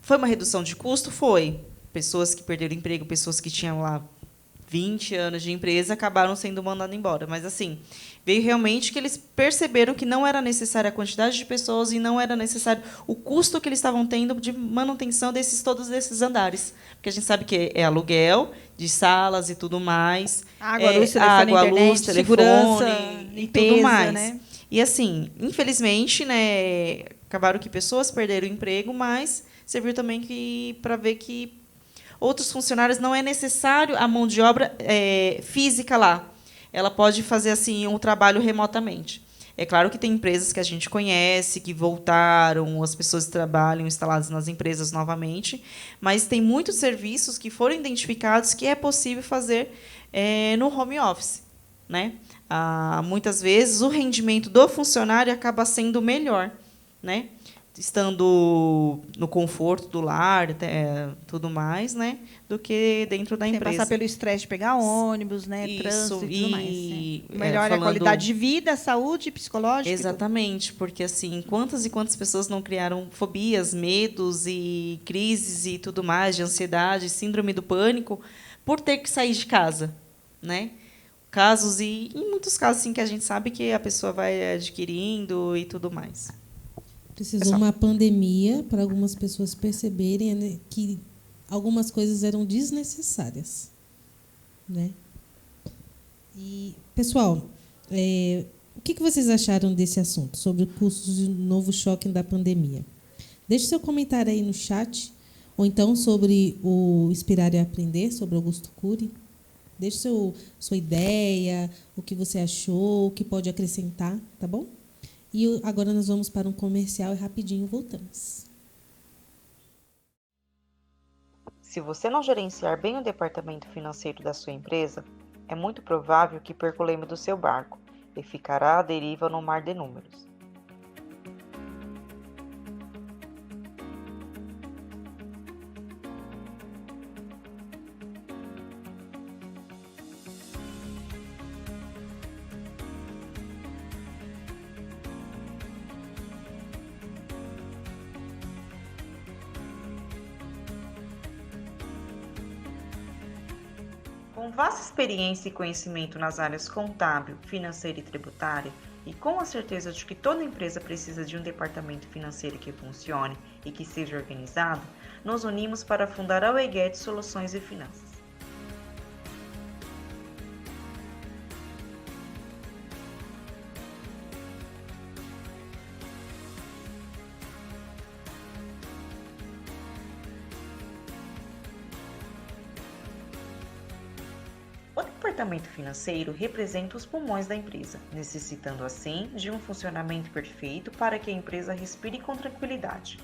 Foi uma redução de custo? Foi. Pessoas que perderam emprego, pessoas que tinham lá 20 anos de empresa, acabaram sendo mandadas embora. Mas, assim, veio realmente que eles perceberam que não era necessária a quantidade de pessoas e não era necessário o custo que eles estavam tendo de manutenção todos esses andares. Porque a gente sabe que é aluguel de salas e tudo mais. Água, luz, telefone, segurança, e tudo mais. Né? E, assim, infelizmente, né, acabaram que pessoas perderam o emprego, mas serviu também para ver que outros funcionários não é necessário a mão de obra física lá. Ela pode fazer assim um trabalho remotamente. É claro que tem empresas que a gente conhece, que voltaram, as pessoas trabalham instaladas nas empresas novamente, mas tem muitos serviços que foram identificados que é possível fazer no home office, né? Muitas vezes o rendimento do funcionário acaba sendo melhor, né? Estando no conforto do lar, tudo mais, né, do que dentro da Sem empresa. passar pelo estresse de pegar ônibus, né, Isso, trânsito e tudo mais. Né? e, Melhora a qualidade de vida, a saúde psicológica. Exatamente, porque assim, quantas e quantas pessoas não criaram fobias, medos e crises e tudo mais, de ansiedade, síndrome do pânico, por ter que sair de casa, né? Casos, e em muitos casos assim, que a gente sabe que a pessoa vai adquirindo e tudo mais. Precisou uma pandemia para algumas pessoas perceberem, né, que algumas coisas eram desnecessárias, né? E, pessoal, o que vocês acharam desse assunto, sobre custos de novo choque da pandemia? Deixe seu comentário aí no chat, ou então sobre o Inspirar e Aprender, sobre Augusto Cury. Deixe sua ideia, o que você achou, o que pode acrescentar, tá bom? E agora nós vamos para um comercial e rapidinho voltamos. Se você não gerenciar bem o departamento financeiro da sua empresa, é muito provável que perca o leme do seu barco e ficará à deriva no mar de números. Com vasta experiência e conhecimento nas áreas contábil, financeira e tributária, e com a certeza de que toda empresa precisa de um departamento financeiro que funcione e que seja organizado, nos unimos para fundar a WEGET Soluções e Finanças. O departamento financeiro representa os pulmões da empresa, necessitando assim de um funcionamento perfeito para que a empresa respire com tranquilidade.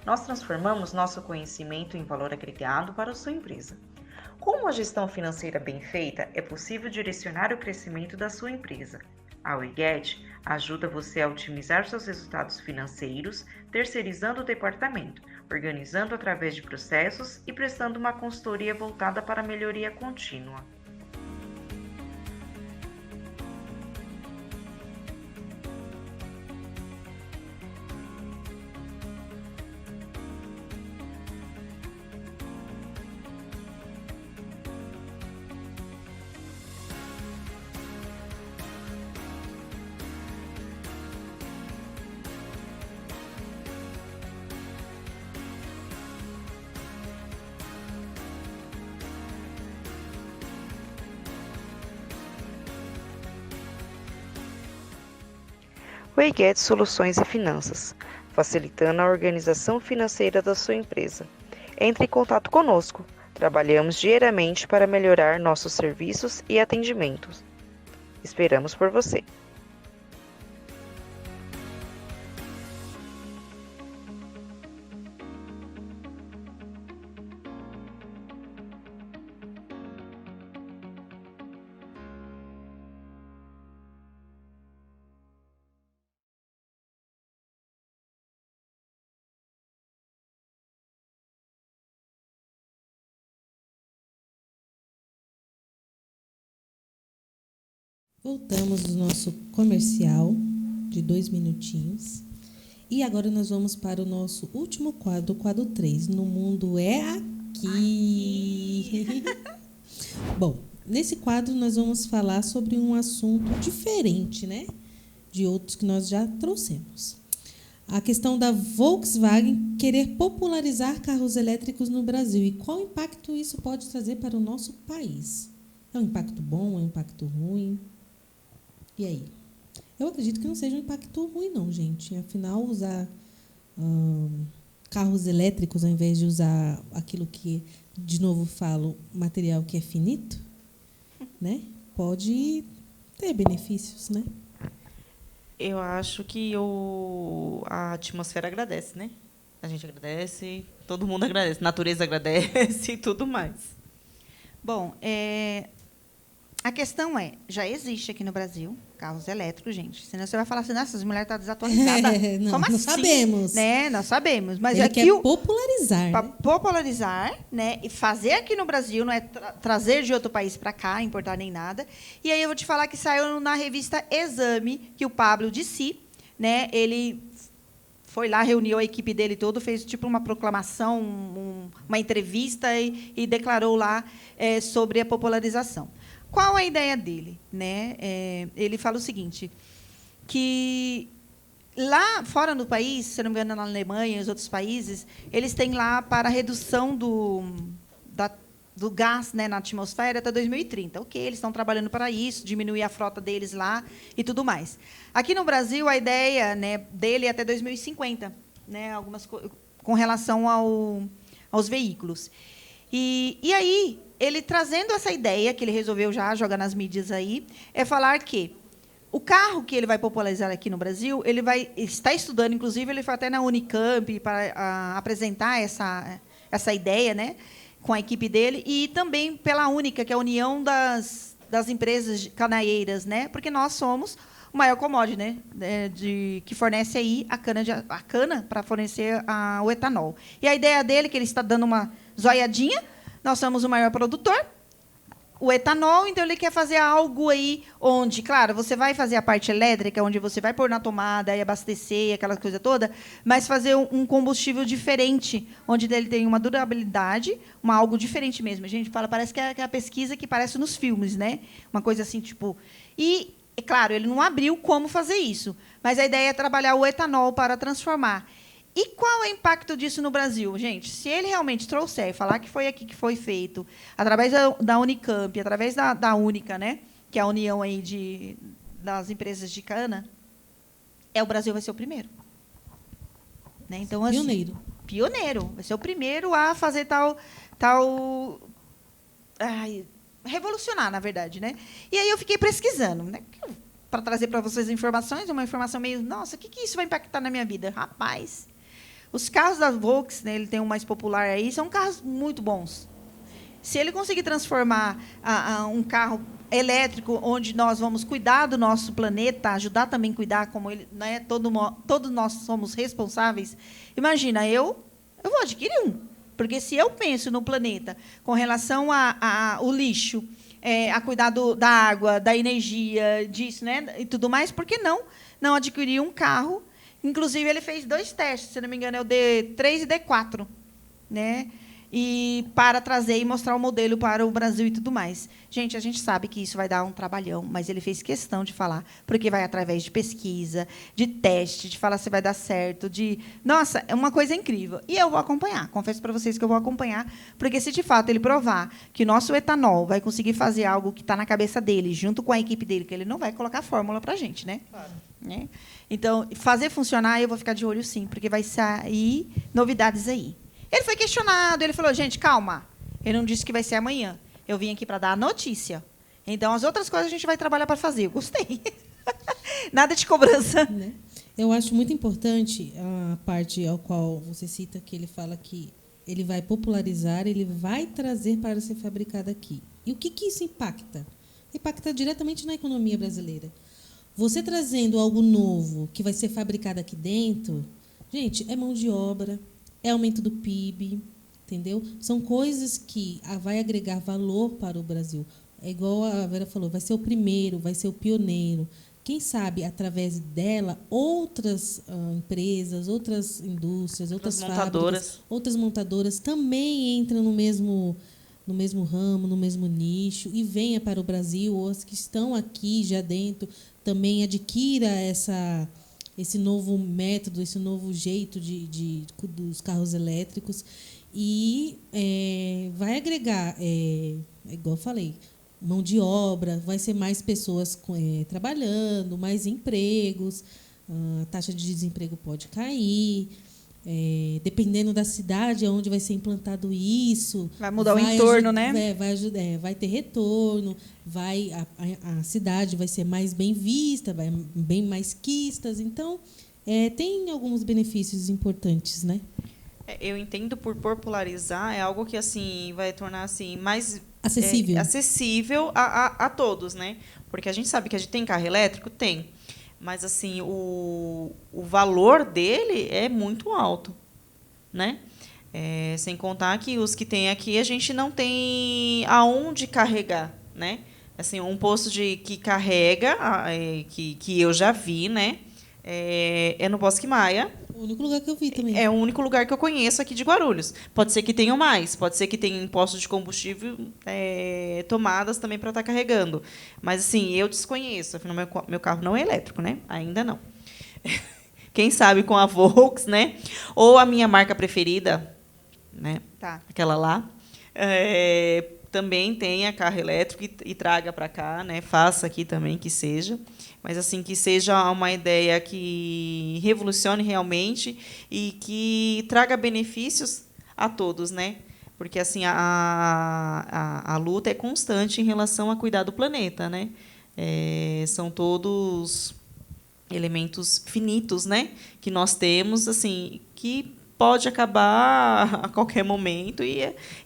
Nós transformamos nosso conhecimento em valor agregado para a sua empresa. Com uma gestão financeira bem feita, é possível direcionar o crescimento da sua empresa. A WEGET ajuda você a otimizar seus resultados financeiros, terceirizando o departamento, organizando através de processos e prestando uma consultoria voltada para a melhoria contínua. WEGET Soluções e Finanças, facilitando a organização financeira da sua empresa. Entre em contato conosco. Trabalhamos diariamente para melhorar nossos serviços e atendimentos. Esperamos por você. Voltamos do nosso comercial de 2 minutinhos. E agora nós vamos para o nosso último quadro, o quadro 3. No mundo é aqui. Bom, nesse quadro nós vamos falar sobre um assunto diferente, né? De outros que nós já trouxemos. A questão da Volkswagen querer popularizar carros elétricos no Brasil e qual impacto isso pode trazer para o nosso país. É um impacto bom, é um impacto ruim? E aí? Eu acredito que não seja um impacto ruim, não, gente. Afinal, usar carros elétricos ao invés de usar aquilo que de novo falo, material que é finito, né? Pode ter benefícios, né? Eu acho que a atmosfera agradece, né? A gente agradece, todo mundo agradece, a natureza agradece e tudo mais. Bom, a questão já existe aqui no Brasil carros elétricos, gente. Senão você vai falar assim, nossa, as mulheres estão desatualizadas. Não, Como nós assim? sabemos. Né? Nós sabemos. Mas Ele aqui quer popularizar, para né? popularizar, né? E fazer aqui no Brasil, não é trazer de outro país para cá, importar nem nada. E aí eu vou te falar que saiu na revista Exame, que o Pablo Dissi, né? Ele foi lá, reuniu a equipe dele toda, fez tipo uma proclamação, uma entrevista e declarou lá sobre a popularização. Qual a ideia dele? Né? Ele fala o seguinte, que lá fora no país, se não me engano, na Alemanha e os outros países, eles têm lá para a redução do gás, né, na atmosfera até 2030. Ok, eles estão trabalhando para isso, diminuir a frota deles lá e tudo mais. Aqui no Brasil, a ideia, né, dele é até 2050, né, com relação aos veículos. E aí, ele trazendo essa ideia, que ele resolveu já jogar nas mídias aí, é falar que o carro que ele vai popularizar aqui no Brasil, ele está estudando, inclusive, ele foi até na Unicamp para apresentar essa ideia, né, com a equipe dele, e também pela Única, que é a União das Empresas Canaieiras, né, porque nós somos o maior commodity, né, que fornece aí a cana para fornecer o etanol. E a ideia dele, que ele está dando uma zoiadinha, nós somos o maior produtor, o etanol, então ele quer fazer algo aí onde, claro, você vai fazer a parte elétrica, onde você vai pôr na tomada e abastecer, aquela coisa toda, mas fazer um combustível diferente, onde ele tem uma durabilidade, algo diferente mesmo. A gente fala, parece que é a pesquisa que parece nos filmes, né? Uma coisa assim, tipo... E, é claro, ele não abriu como fazer isso, mas a ideia é trabalhar o etanol para transformar. E qual é o impacto disso no Brasil? Gente, se ele realmente trouxer e falar que foi aqui que foi feito, através da Unicamp, através da Única, né, que é a união aí das empresas de cana, o Brasil vai ser o primeiro. Né? Então, assim, Pioneiro. Pioneiro. Vai ser o primeiro a fazer tal revolucionar, na verdade. Né? E aí eu fiquei pesquisando, né, para trazer para vocês informações, uma informação meio, nossa, o que isso vai impactar na minha vida? Rapaz... Os carros da Volkswagen, né, ele tem um mais popular aí, são carros muito bons. Se ele conseguir transformar um carro elétrico, onde nós vamos cuidar do nosso planeta, ajudar também a cuidar, como ele, né, todos nós somos responsáveis. Imagina, eu vou adquirir um. Porque se eu penso no planeta com relação ao lixo, a cuidar da água, da energia, disso, né, e tudo mais, por que não adquirir um carro? Inclusive, ele fez 2 testes, se não me engano, é o D3 e D4, né? E para trazer e mostrar o modelo para o Brasil e tudo mais. Gente, a gente sabe que isso vai dar um trabalhão, mas ele fez questão de falar, porque vai através de pesquisa, de teste, de falar se vai dar certo, Nossa, é uma coisa incrível. E eu vou acompanhar, confesso para vocês que eu vou acompanhar, porque se, de fato, ele provar que o nosso etanol vai conseguir fazer algo que está na cabeça dele, junto com a equipe dele, que ele não vai colocar fórmula para a gente, né? Claro. Né? Então, fazer funcionar, eu vou ficar de olho, sim, porque vai sair novidades aí. Ele foi questionado, ele falou, gente, calma, ele não disse que vai ser amanhã. Eu vim aqui para dar a notícia. Então, as outras coisas a gente vai trabalhar para fazer. Eu gostei. Nada de cobrança. Né? Eu acho muito importante a parte ao qual você cita, que ele fala que ele vai popularizar, ele vai trazer para ser fabricado aqui. E o que isso impacta? Impacta diretamente na economia brasileira. Você trazendo algo novo que vai ser fabricado aqui dentro, gente, é mão de obra, é aumento do PIB, entendeu? São coisas que vai agregar valor para o Brasil. É igual a Vera falou, vai ser o primeiro, vai ser o pioneiro. Quem sabe, através dela, outras empresas, outras indústrias, outras fábricas, outras montadoras também entram no mesmo ramo, no mesmo nicho, e venha para o Brasil, ou as que estão aqui já dentro, também adquira esse novo método, esse novo jeito dos carros elétricos, e vai agregar, igual eu falei, mão de obra, vai ser mais pessoas trabalhando, mais empregos, a taxa de desemprego pode cair, dependendo da cidade onde vai ser implantado isso, Vai mudar o entorno, né? Vai ter retorno, a cidade vai ser mais bem vista, bem mais quistas. Então, tem alguns benefícios importantes, né? Eu entendo por popularizar é algo que assim vai tornar assim mais acessível a todos, né? Porque a gente sabe que a gente tem carro elétrico, tem. Mas assim, o valor dele é muito alto, né? Sem contar que os que tem aqui a gente não tem aonde carregar, né? Assim, um posto que carrega, que eu já vi, né? É no Bosque Maia. O único lugar que eu vi também. É o único lugar que eu conheço aqui de Guarulhos. Pode ser que tenham mais, pode ser que tenham postos de combustível, tomadas também para estar carregando. Mas, assim, eu desconheço. Afinal, meu carro não é elétrico, né? Ainda não. Quem sabe com a Volks, né? Ou a minha marca preferida, né? Tá. Aquela lá. Também tenha carro elétrico e traga para cá, né? Faça aqui também que seja. Mas assim que seja uma ideia que revolucione realmente e que traga benefícios a todos, né? Porque assim a luta é constante em relação a cuidar do planeta, né? São todos elementos finitos, né? Que nós temos, assim, que pode acabar a qualquer momento e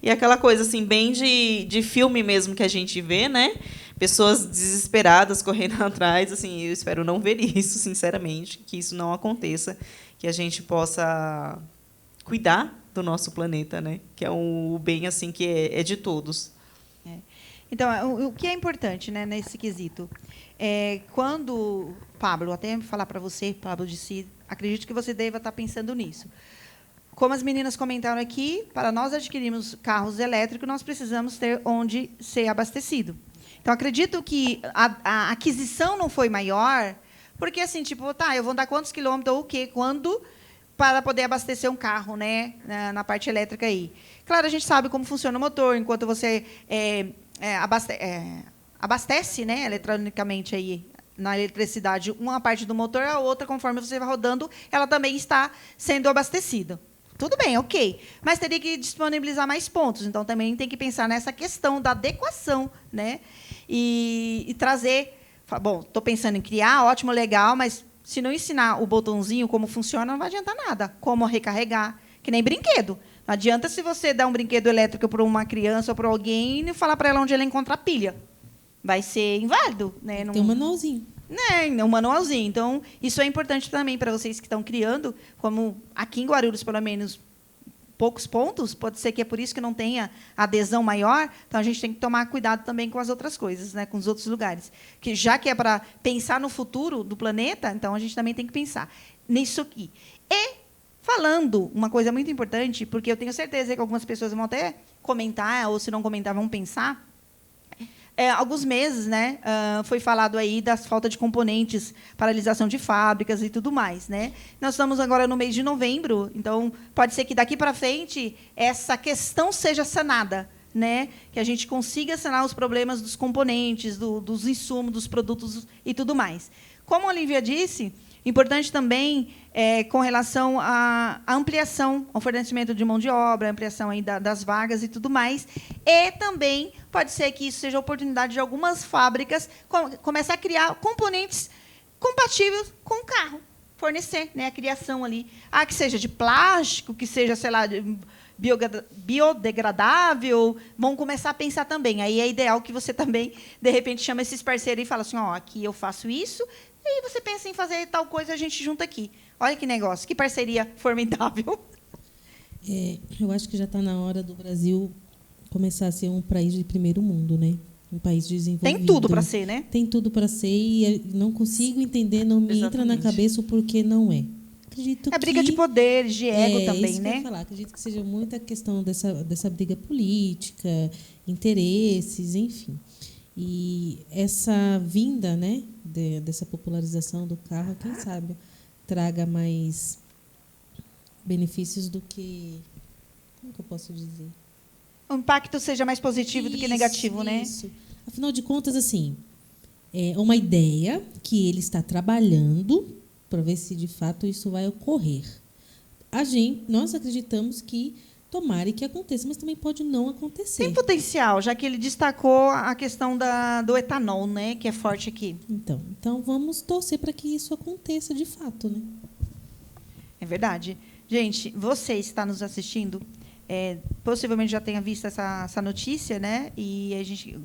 aquela coisa assim bem de filme mesmo que a gente vê, né? Pessoas desesperadas correndo atrás, assim, eu espero não ver isso, sinceramente, que isso não aconteça, que a gente possa cuidar do nosso planeta, né? Que é um bem assim que é de todos. Então, o que é importante, né, nesse quesito? Quando, Pablo, até falar para você, Pablo disse, acredito que você deva estar pensando nisso. Como as meninas comentaram aqui, para nós adquirirmos carros elétricos, nós precisamos ter onde ser abastecido. Então, acredito que a aquisição não foi maior, porque, assim, tipo, eu vou andar quantos quilômetros ou o quê, quando, para poder abastecer um carro, né, na parte elétrica aí. Claro, a gente sabe como funciona o motor, enquanto você abastece, né, eletronicamente aí, na eletricidade, uma parte do motor, a outra, conforme você vai rodando, ela também está sendo abastecida. Tudo bem, ok. Mas teria que disponibilizar mais pontos. Então, também tem que pensar nessa questão da adequação, né? E trazer... Bom, estou pensando em criar, ótimo, legal, mas se não ensinar o botãozinho como funciona, não vai adiantar nada. Como recarregar, que nem brinquedo. Não adianta se você dar um brinquedo elétrico para uma criança ou para alguém e falar para ela onde ela encontra a pilha. Vai ser inválido, né? Tem um manualzinho. Um manualzinho. Então, isso é importante também para vocês que estão criando, como aqui em Guarulhos, pelo menos, poucos pontos, pode ser que é por isso que não tenha adesão maior, então a gente tem que tomar cuidado também com as outras coisas, né, com os outros lugares. Que já que é para pensar no futuro do planeta, então a gente também tem que pensar nisso aqui. E, falando uma coisa muito importante, porque eu tenho certeza que algumas pessoas vão até comentar, ou se não comentar, vão pensar, alguns meses, né, foi falado aí das falta de componentes, paralisação de fábricas e tudo mais, né? Nós estamos agora no mês de novembro, então pode ser que daqui para frente essa questão seja sanada, né? Que a gente consiga sanar os problemas dos componentes, dos insumos, dos produtos e tudo mais. Como a Olivia disse, importante também com relação à ampliação, ao fornecimento de mão de obra, ampliação aí das vagas e tudo mais. E também pode ser que isso seja a oportunidade de algumas fábricas começar a criar componentes compatíveis com o carro, fornecer, né, a criação ali. Que seja de plástico, que seja, sei lá, biodegradável, vão começar a pensar também. Aí é ideal que você também, de repente, chama esses parceiros e fala assim, aqui eu faço isso, e aí você pensa em fazer tal coisa, a gente junta aqui. Olha que negócio, que parceria formidável. Eu acho que já está na hora do Brasil começar a ser um país de primeiro mundo, né? Um país desenvolvido. Tem tudo para ser, né? Tem tudo para ser e não consigo entender, não me entra na cabeça o porquê não é. Acredito que briga de poderes, de ego também, isso né? Que eu ia falar. Acredito que seja muita questão dessa briga política, interesses, enfim. E essa vinda, né, dessa popularização do carro, quem sabe, traga mais benefícios do que... Como que eu posso dizer? O impacto seja mais positivo do que negativo, né? Isso. Afinal de contas, assim, é uma ideia que ele está trabalhando para ver se, de fato, isso vai ocorrer. nós acreditamos que tomara que aconteça, mas também pode não acontecer. Tem potencial, já que ele destacou a questão do etanol, né, que é forte aqui. Então vamos torcer para que isso aconteça de fato, né? É verdade. Gente, você está nos assistindo, possivelmente já tenha visto essa notícia, né? E a gente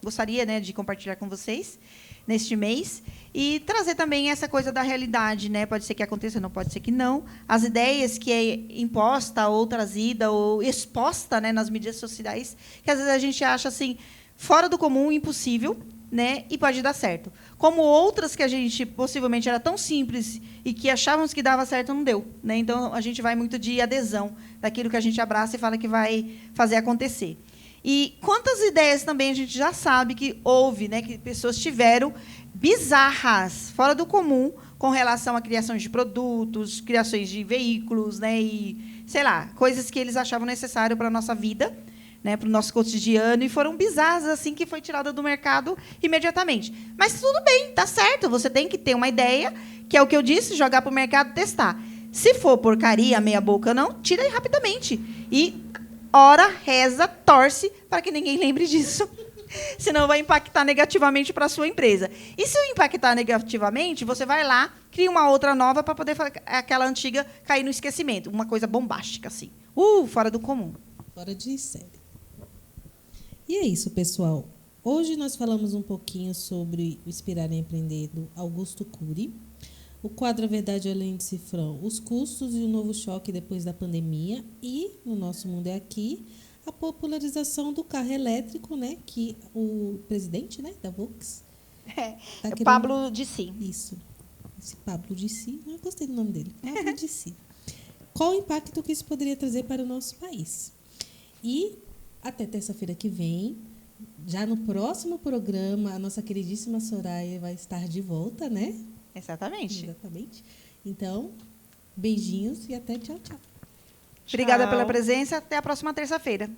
gostaria, né, de compartilhar com vocês neste mês e trazer também essa coisa da realidade, né? Pode ser que aconteça, não pode ser que não. As ideias que é imposta ou trazida ou exposta, né, nas mídias sociais, que às vezes a gente acha assim fora do comum, impossível, né? E pode dar certo. Como outras que a gente possivelmente era tão simples e que achávamos que dava certo, não deu, né? Então a gente vai muito de adesão daquilo que a gente abraça e fala que vai fazer acontecer. E quantas ideias também a gente já sabe que houve, né, que pessoas tiveram bizarras, fora do comum, com relação à criação de produtos, criações de veículos, né, e, sei lá, coisas que eles achavam necessário para a nossa vida, né, para o nosso cotidiano, e foram bizarras, assim, que foi tirada do mercado imediatamente. Mas tudo bem, tá certo, você tem que ter uma ideia, que é o que eu disse, jogar para o mercado, testar. Se for porcaria, meia boca, não, tira aí rapidamente. E ora, reza, torce para que ninguém lembre disso. Senão vai impactar negativamente para a sua empresa. E se impactar negativamente, você vai lá, cria uma outra nova para poder aquela antiga cair no esquecimento. Uma coisa bombástica, assim. Fora do comum. Fora de série. E é isso, pessoal. Hoje nós falamos um pouquinho sobre o Inspirar em Empreender, do Augusto Cury. O quadro A Verdade Além de Cifrão, os custos e o novo choque depois da pandemia. E, no Nosso Mundo é Aqui, a popularização do carro elétrico, né? Que o presidente, né, da Volks... Tá querendo... Pablo Dicey. Isso. Esse Pablo Dicey, eu gostei do nome dele. Pablo Dicey. Qual o impacto que isso poderia trazer para o nosso país? E, até terça-feira que vem, já no próximo programa, a nossa queridíssima Soraya vai estar de volta, né? Exatamente. Então, beijinhos e até tchau, tchau. Obrigada pela presença. Até a próxima terça-feira.